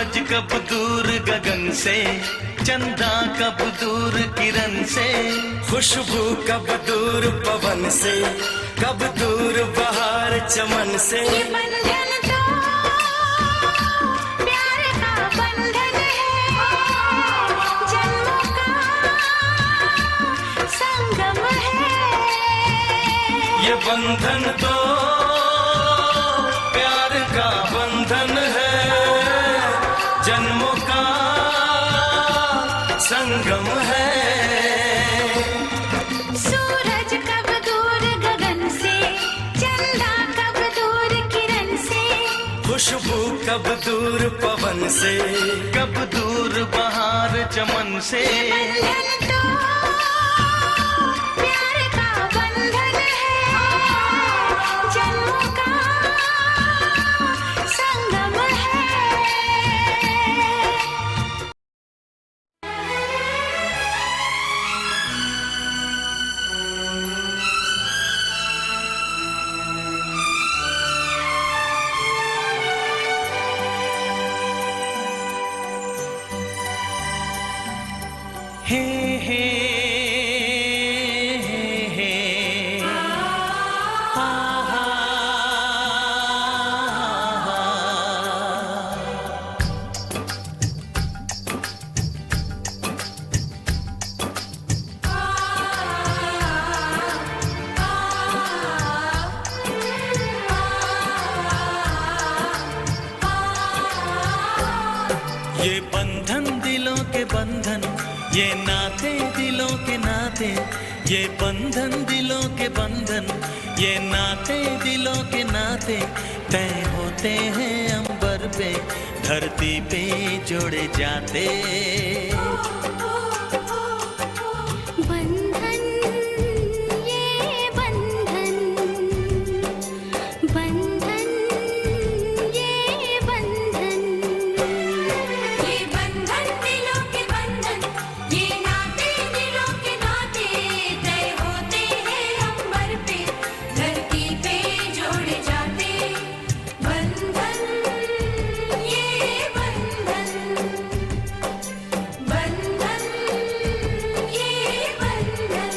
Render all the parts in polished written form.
सूरज कब दूर गगन से, चंदा कब दूर किरण से, खुशबू कब दूर पवन से, कब दूर बहार चमन से। ये बंधन तो प्यार का बंधन है, जन्मों का संगम है। ये बंधन तो प्यार का बंधन है, जन्मों का संगम है। सूरज कब दूर गगन से, चंदा कब दूर किरण से, खुशबू कब दूर पवन से, कब दूर बहार चमन से। बंधन तो प्यार का बंधन है, जन्मों का संगम है। हे हे हे हा हा ये बंधन दिलों के बंधन, ये नाते दिलों के नाते, ये बंधन दिलों के बंधन, ये नाते दिलों के नाते, तय होते हैं अंबर पे, धरती पे जोड़े जाते। बंधन ये बंधन, बंधन ये बंधन, ये बंधन दिलों के बंधन, ये नाते दिलों के नाते, तय होते हैं अंबर पे, धरती पे जोड़े जाते। बंधन ये बंधन, बंधन ये बंधन।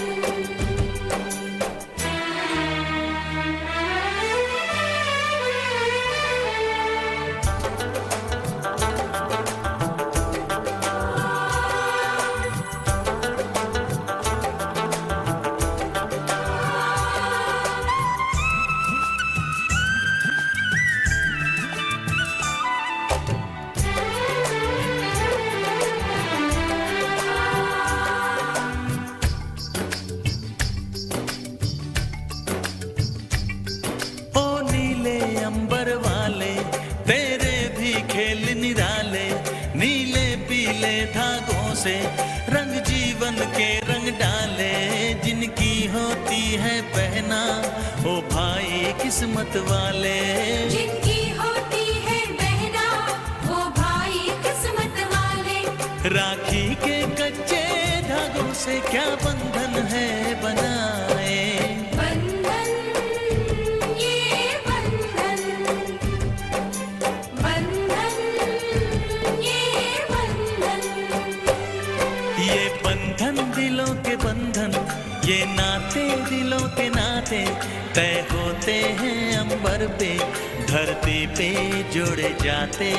ओ नीले अंबर वाले, तेरे भी खेल निराले, नीले पीले धागों से रंग जीवन के रंग डाले, जिनकी होती है पहना ओ भाई किस्मत वाले। जिनकी होती है बहना वो भाई किस्मत वाले। राखी के कच्चे धागों से क्या बंधन है बनाए। बंधन ये बंधन, बंधन ये बंधन। ये बंधन दिलों के बंधन, ये नाते दिलों के नाते, तय होते हैं अंबर पे, धरती पे जोड़े जाते।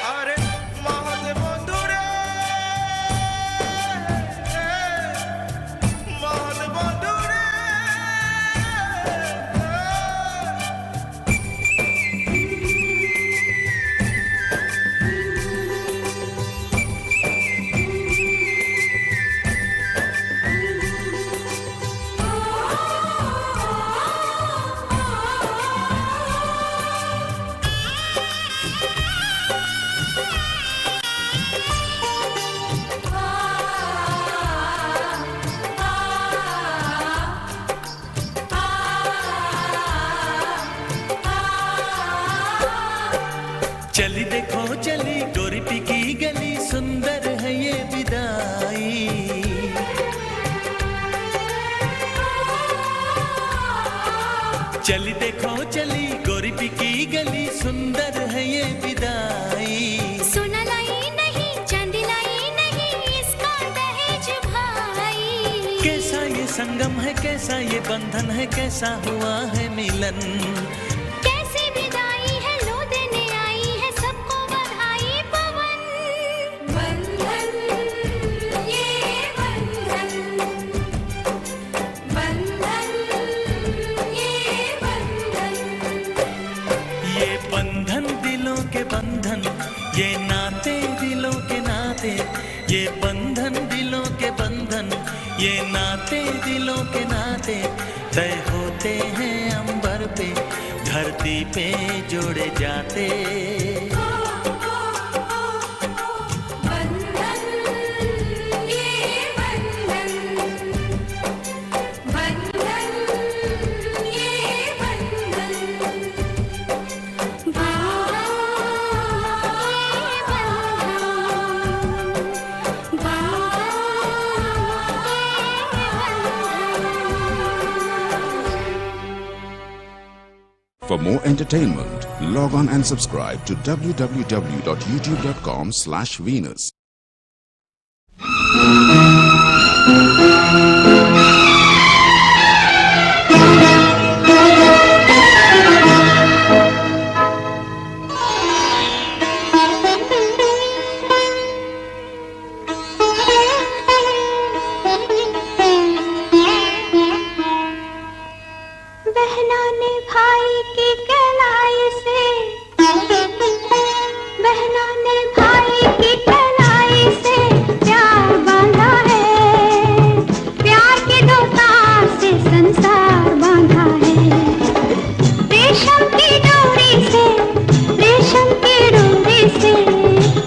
আরে মহৎ বন্ধুরে, মহৎ বন্ধুরে। चली देखो चली गोरी की गली, सुंदर है ये विदाई। चली देखो चली गोरी की गली, सुंदर है ये विदाई। सोना लाई नहीं चांदी लाई नहीं, इसका दहेज भाई। कैसा ये संगम है, कैसा ये बंधन है, कैसा हुआ है मिलन। कैसी विदाई है, लो देने आई है सबको बधाई पवन। बंधन ये बंधन, बंधन ये बंधन। ये बंधन दिलों के बंधन, ये नाते दिलों के नाते। ये बंधन दिलों के बंधन, ये नाते दिलों के नाते। तय होते हैं अंबर पे, धरती पे जोड़े जाते। बंधन ये बंधन, बंधन ये बंधन। For more entertainment, log on and subscribe to www.youtube.com/Venus. बहना ने भाई की कलाई से, बहना ने भाई की कलाई से प्यार बांधा है। प्यार के दो तार से संसार बांधा है। रेशम की डोरी से, रेशम की डोरी से,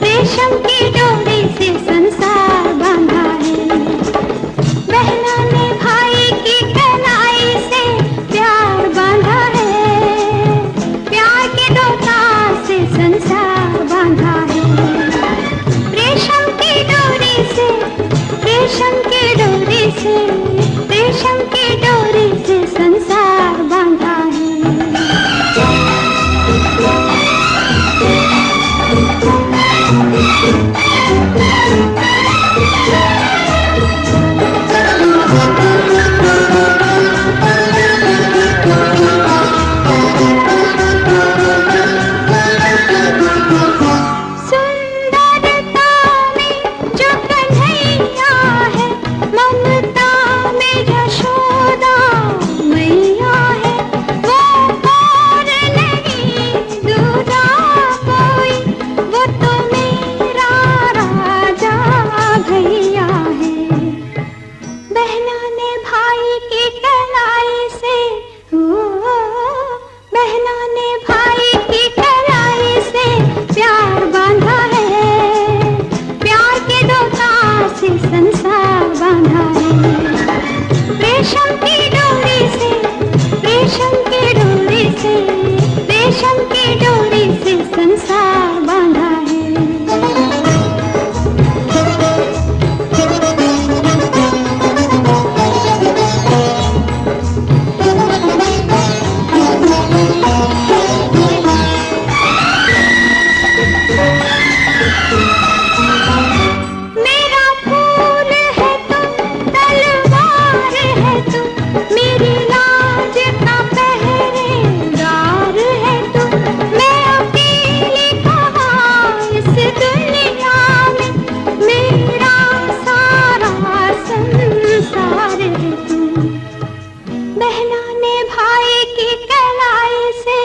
रेशम की डोरी से संसार बांधा है। बहना ने भाई की कलाई से प्यार बांधा है। प्यार के दो तार से संसार बांधा है। रेशम की डोरी से, रेशम की डोरी से, रेशम की डोरी से संसार बांधा है। सुंदरता में जो कन्हैया है, ममता में यशोदा मैया है। वो और नहीं दूजा कोई, वो तो मेरा राजा भैया है। बहना ने भाई की कलाई से, बहना ने भाई की कलाई से प्यार बांधा है। प्यार के दो तार से संसार बांधा है। रेशम की डोरी से, रेशम की डोरी से, रेशम की डोरी से संसार बांधा है। मेरा फूल है तुम, तलवार है तुम, मेरी लाज का पहरेदार है तुम। मैं अकेली कहाँ इस दुनिया में, मेरा सारा संसार है तुम। बहना ने भाई की कलाई से,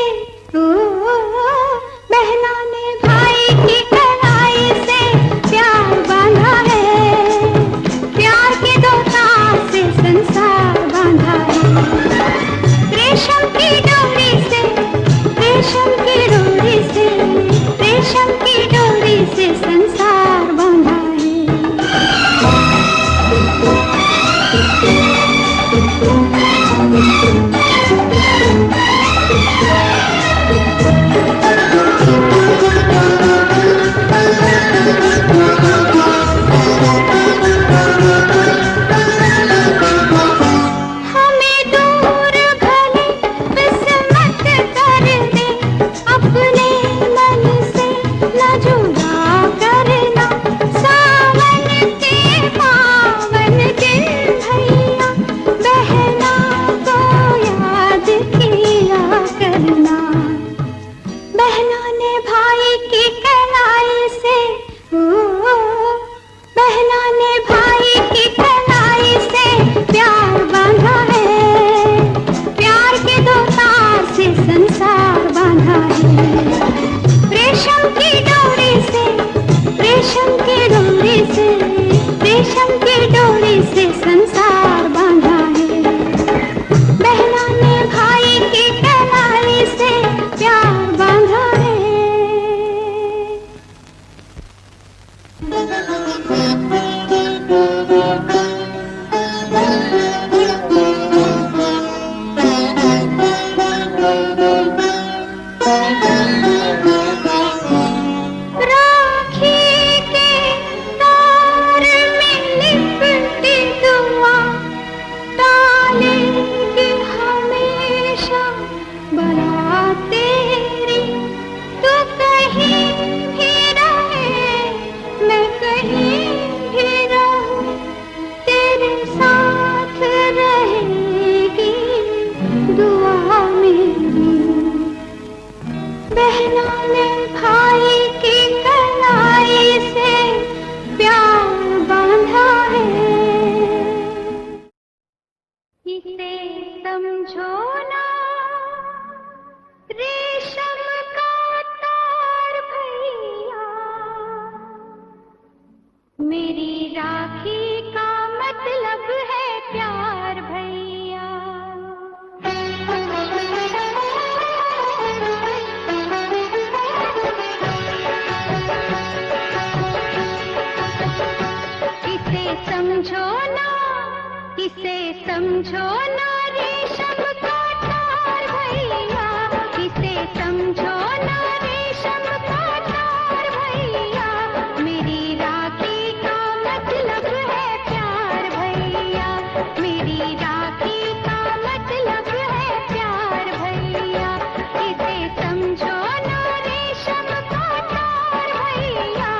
बहना ने भाई की कलाई से प्यार बांधा है। प्यार के दो तार से संसार बांधा है। रेशम की डोरी से, रेशम की डोरी से, रेशम की डोरी से संसार बांधा है। हमें दूर भले समझो ना रेशम का तार भैया, मेरी राखी का मतलब है प्यार भैया। इसे समझो ना, इसे समझो ना रेशम का तार भैया, इसे समझो ना रेशम का तार भैया, मेरी राखी का मतलब है प्यार भैया, मेरी राखी का मतलब है प्यार भैया। इसे समझो ना रेशम का तार भैया,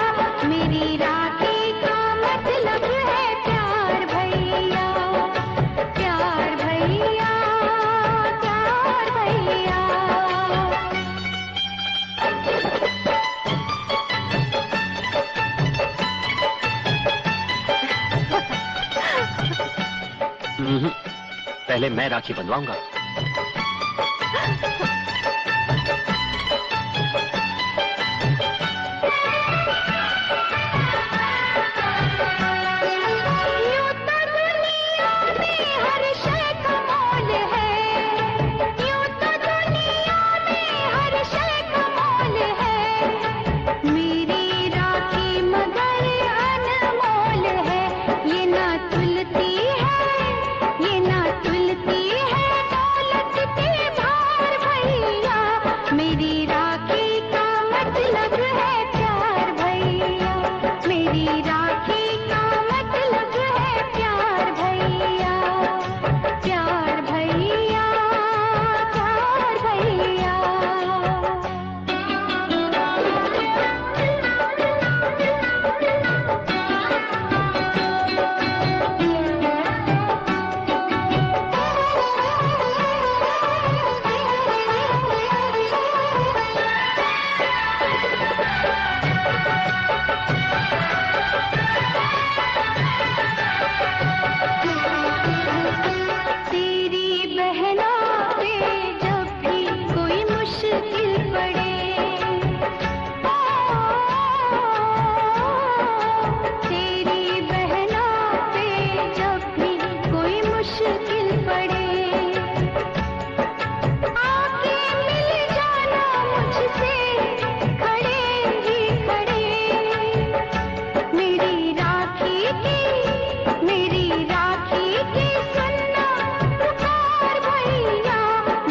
मेरी राखी का मतलब है प्यार भैया, प्यार भैया, प्यार भैया। पहले मैं राखी बंधवाऊंगा। यूं तो दुनिया में हर शय का मोल है, यूं तो दुनिया में हर शय का मोल है, मेरी राखी मगर अनमोल है। ये ना तुलती है, ये ना तुलती है दौलत के भार भैया, मेरी राखी का मतलब है प्यार भैया, मेरी राखी का मतलब है प्यार भैया, प्यार भैया, प्यार भैया। तेरी बहनों पे जब भी कोई मुश्किल पड़े, तेरी बहनों पे जब भी कोई मुश्किल पड़े, आके मिल जाना मुझसे खड़े ही खड़े, मेरी राखी की, मेरी राखी की सुनना पुकार भैया,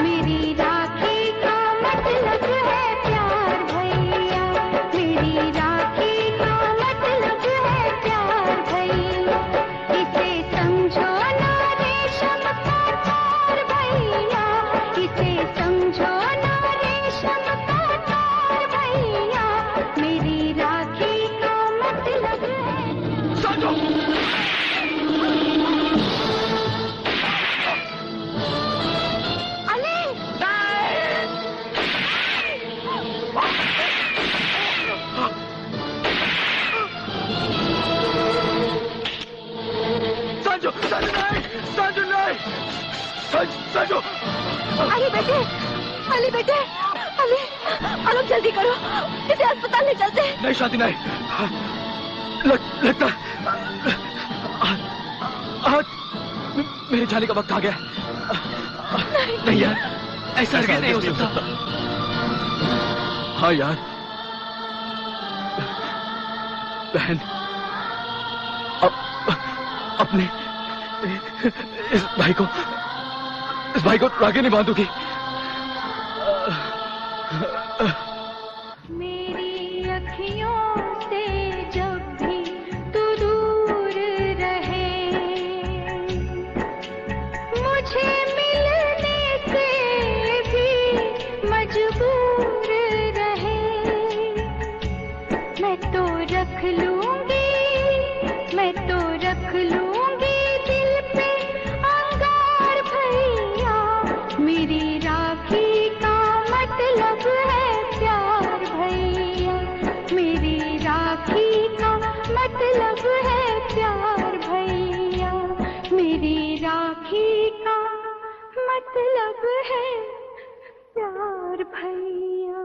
मेरी राखी का मतलब है प्यार भैया, मेरी राखी का मतलब है प्यार भैया। इसे समझो ना रेशम का तार भैया, इसे समझो ना रेशम का तार भैया, मेरी राखी का मतलब है। अली! संजू, संजू नहीं, संजू नहीं, संजू। अली बेटे, अली बेटे, अली, अली जल्दी करो, इसे अस्पताल ले चलते हैं। नहीं शांति नहीं, लगता आज मेरे जाने का वक्त आ गया। नहीं यार, ऐसा नहीं हो सकता। हाँ यार, बहन अपने इस भाई को राखी नहीं बांधूगी। मेरी अखियों से जब भी तू दूर रहे, मुझे मिलने से भी मजबूर रहे, मैं तो रख लूंगी, मैं तो रख लूंगी दिल पे अंगार भैया, मेरी राखी का मतलब है प्यार भैया, मेरी राखी का मतलब है प्यार भैया, मेरी राखी का मतलब है प्यार भैया।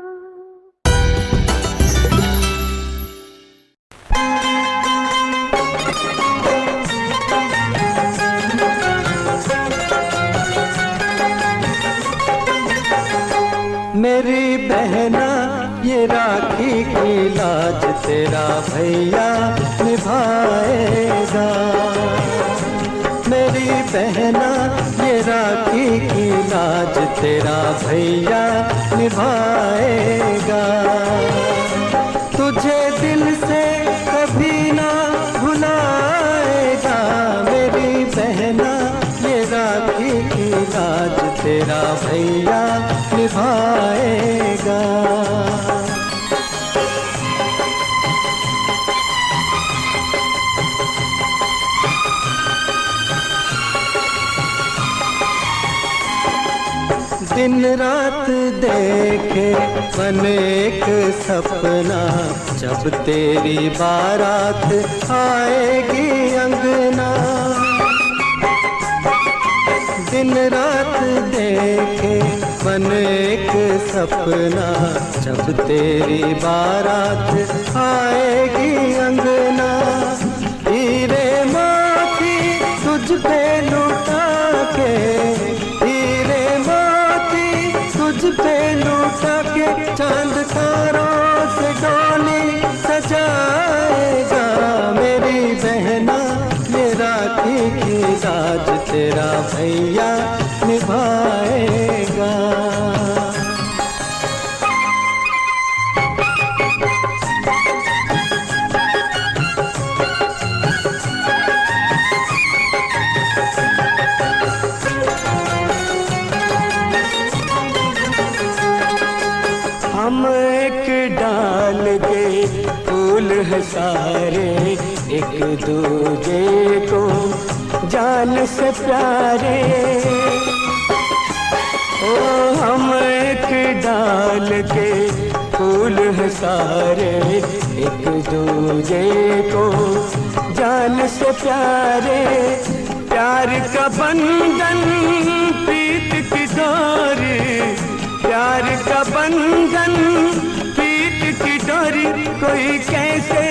मेरी बहना ये राखी की लाज तेरा भैया निभाएगा। मेरी बहना ये राखी की लाज तेरा भैया निभाएगा। तुझे दिल से कभी ना भुलाएगा। मेरी बहना ये राखी की लाज तेरा भैया निभाएगा। दिन रात देखे मन एक सपना, जब तेरी बारात आएगी अंगना। दिन रात देखे मन एक सपना, जब तेरी बारात आएगी अंगना। हीरे मोती तुझ पे लुटा के, हीरे मोती तुझ पे लुटा के, चांद तारों से डोली सजाएगा। मेरी बहना ये राखी की लाज तेरा भैया निभाएगा। हम एक डाल के फूल है सारे, एक दूजे को जान से प्यारे। ओ हम एक डाल के फूल है सारे, एक दूजे को जान से प्यारे। प्यार का बंधन प्रीत की डोरी, प्यार का बंधन प्रीत की डोरी, कोई कैसे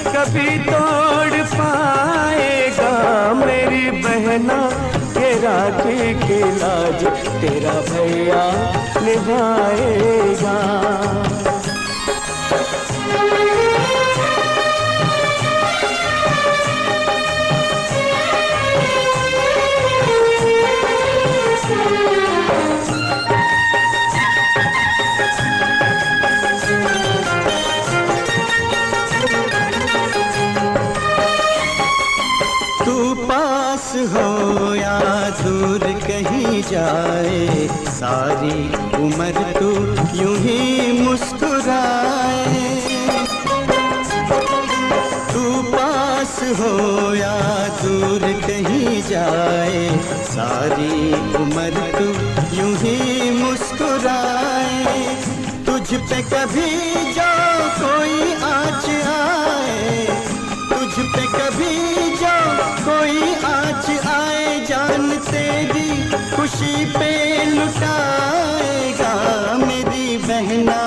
कभी तोड़ पाएगा। मेरी बहना ये राखी की लाज तेरा भैया निभाएगा। तू पास हो या दूर कहीं जाए, सारी उम्र तू यूं ही मुस्कुराए। तू पास हो या दूर कहीं जाए, सारी उम्र तू यूं ही मुस्कुराए। तुझ पे कभी जो कोई आँच आए, तुझ पे कभी जो कोई आँच आए, जान तेरी खुशी पे लुटाएगा। मेरी बहना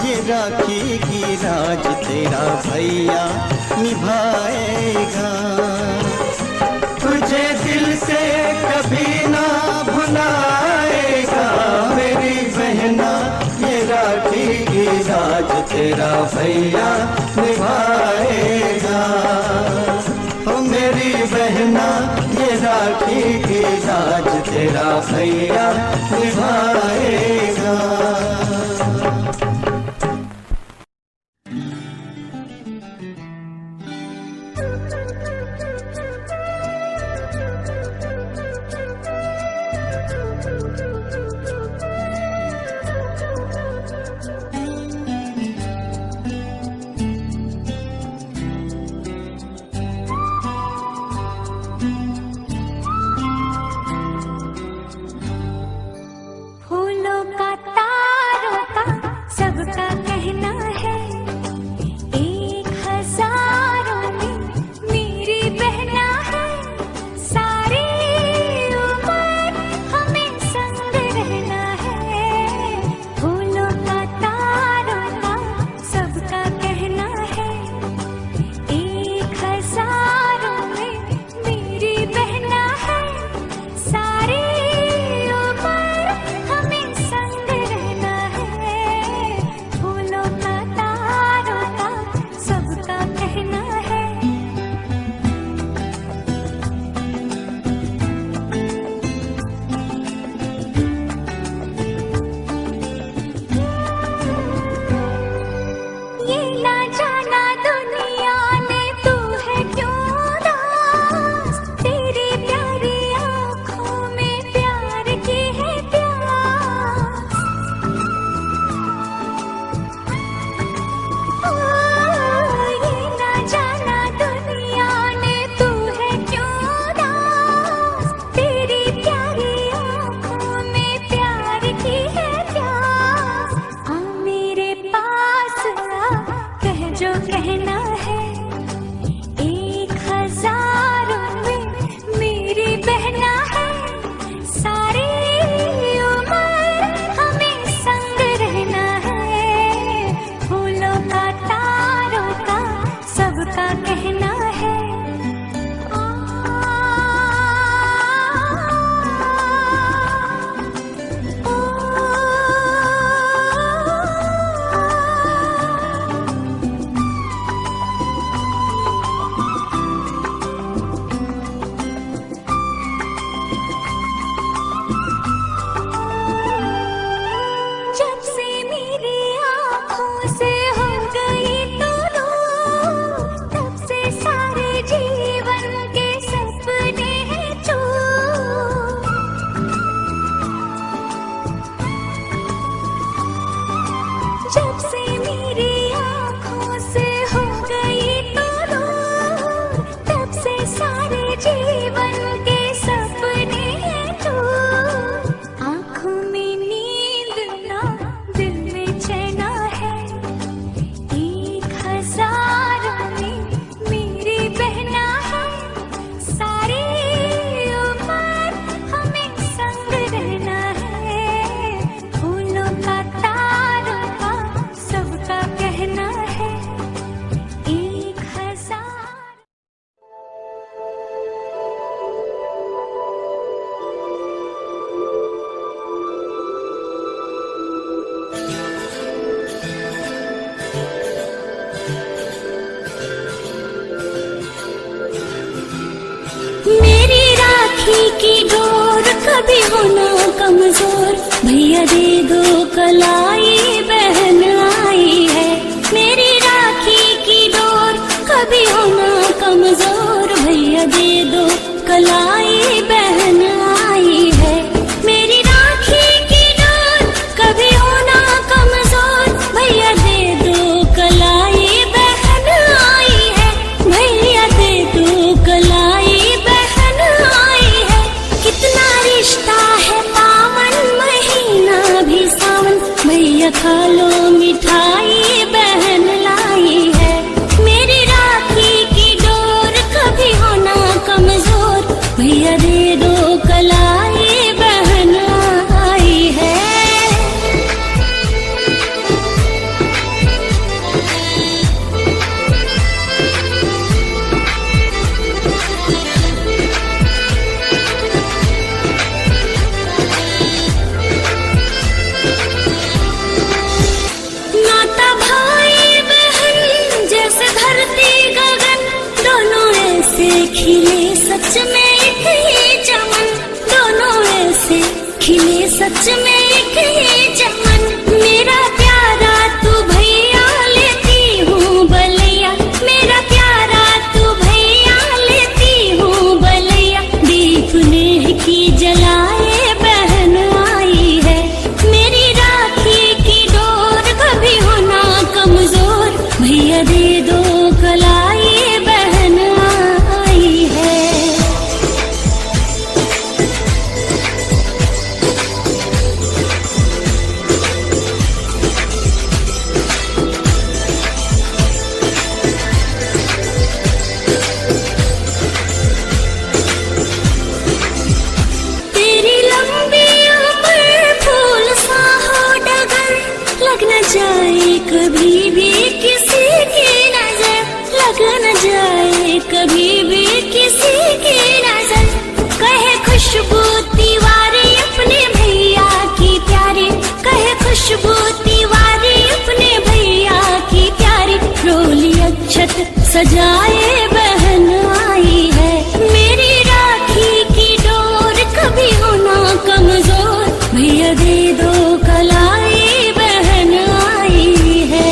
ये राखी की लाज तेरा भैया निभाएगा। तुझे दिल से कभी ना भुलाएगा। मेरी बहना ये राखी की लाज तेरा भैया निभाएगा। ओ मेरी बहना ये राखी की लाज तेरा भैया निभाएगा। फूलों का तारों का सबका कहना है, 1000 में मेरी बहना है। सारी उम्र हमें संग बहना है, सारी उम्र हमें संग रहना है। फूलों का तारों का सबका कहना है। जब से मेरी आँखों से हो गई तू दूर, तब से सारे जीवन के सपने हैं चूर। जब से मेरी आँखों से हो गई तू दूर, तब से सारे जीवन के सपने हैं चूर। आँखों में नींद ना, दिल में चैना है, 1000 में मेरी बहना है। सारी उम्र हमें संग रहना है। फूलों का तारों का सबका कहना है, 1000। मेरी राखी की डोर कभी हो ना कमजोर, भैया दे दो कलाई बहन आई है। मेरी राखी की डोर कभी हो ना कमजोर, भैया दे दो कलाई बहन आई है। मेरी राखी की डोर कभी हो ना कमजोर, भैया दे दो कलाई बहन आई है। भैया दे दो कलाई बहन आई है। कितना रिश्ता है पावन, महीना भी सावन, भैया खा लो मिठाई बहन लाई है। मेरी राखी की डोर कभी हो ना कमजोर, भैया दे दो कलाई बहन आई है। नाता भाई बहन जैसे धरती गगन, दोनों ऐसे खिले सच में एक ही चमन। दोनों ऐसे खिले सच में एक ही चमन। मेरा प्यारा तू भैया लेती हूँ बलैया, मेरा प्यारा तू भैया लेती हूँ बलैया। दीप नेह की जलाए बहन आई है। मेरी राखी की डोर कभी हो ना कमजोर, भैया दे दो कलाई बहन आई है। तेरी लंबी उम्र फूल सा हो डगर, लग न जाए कभी भी किसी की नजर, लग न जाए कभी भी किसी की नजर। कहे खुशबू तिवारी अपने भैया की प्यारी, कहे खुशबू तिवारी अपने भैया की प्यारी। रोली अक्षत सजाए बहन आई है। मेरी राखी की डोर कभी हो ना कमजोर, भैया दे दो कलाई बहन आई है।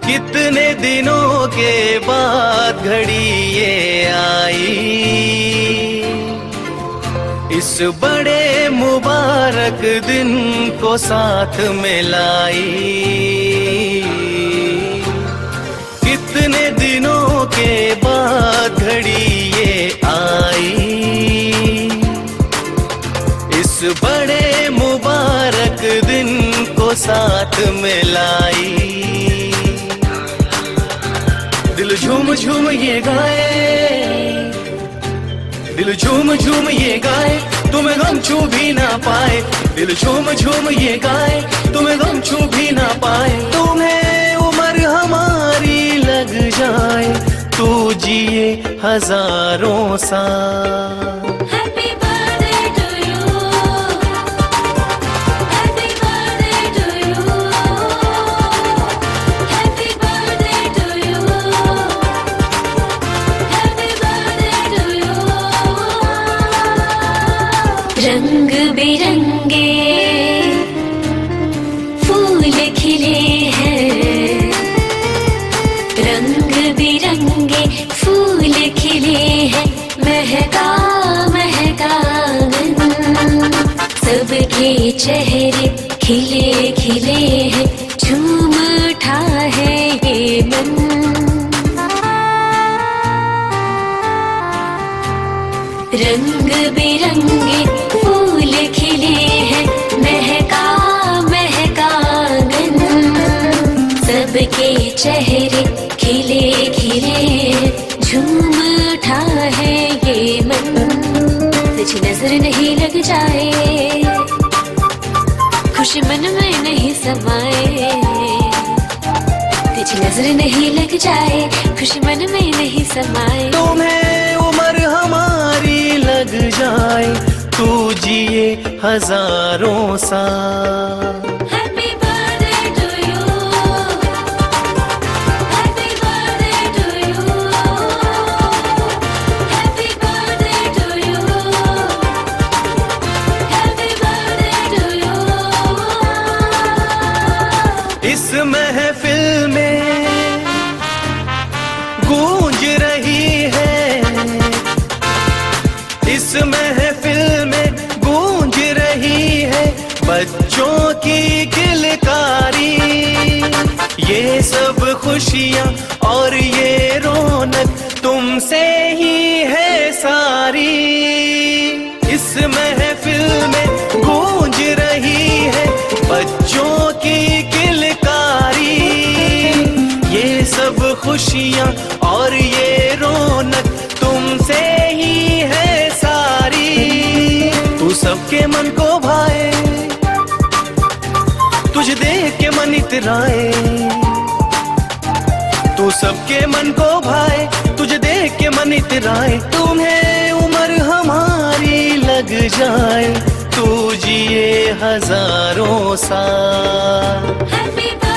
कितने दिनों के बाद घड़ी ये आई, इस बड़े मुबारक दिन को साथ में लाई, कितने दिनों के बाद घड़ी ये आई। इस बड़े मुबारक दिन को साथ में लाई, दिल झूम झूम ये गाए, दिल झूम झूम ये गाए, तुम्हें गम छू भी ना पाए। दिल झूम झूम ये गाए, तुम्हें गम छू भी ना पाए। तुम्हें उम्र हमारी लग जाए, तू जिए हजारों साल। Happy birthday to you. Happy birthday to you. Happy birthday to you. Happy birthday to you. रंग बिरंगे फूल खिले हैं, रंग बिरंगे फूल खिले हैं, महका महका आंगन, सबके चेहरे खिले खिले हैं, झूम उठा है ये मन। रंग बिरंगे फूल खिले हैं, महका महका आंगन, सबके चेहरे खिले खिले हैं, झूम उठा है ये मन। तुझ नजर नहीं लग जाए, खुशी मन में नहीं समाए। तुझ नजर नहीं लग जाए, खुशी मन में नहीं समाए। तुम्हें उम्र हमारी लग जाए, तू जिए हजारों साल। Happy birthday to you. Happy birthday to you. Happy birthday to you. Happy birthday to you. इस महफिल में गूंज रही है, इस महफिल में गूंज रही है बच्चों की किलकारी। ये सब खुशियाँ और ये रौनक तुमसे ही है सारी। इस महफिल में गूंज रही है बच्चों की किलकारी। ये सब खुशियाँ और ये रौनक तुमसे ही है सारी। तू सबके मन को भाए, तुझे देख के मन इतराए। तू सबके मन को भाए, तुझे देख के मन इतराए। तुम्हें उम्र हमारी लग जाए, तू जिए हजारों साल। Happy birthday.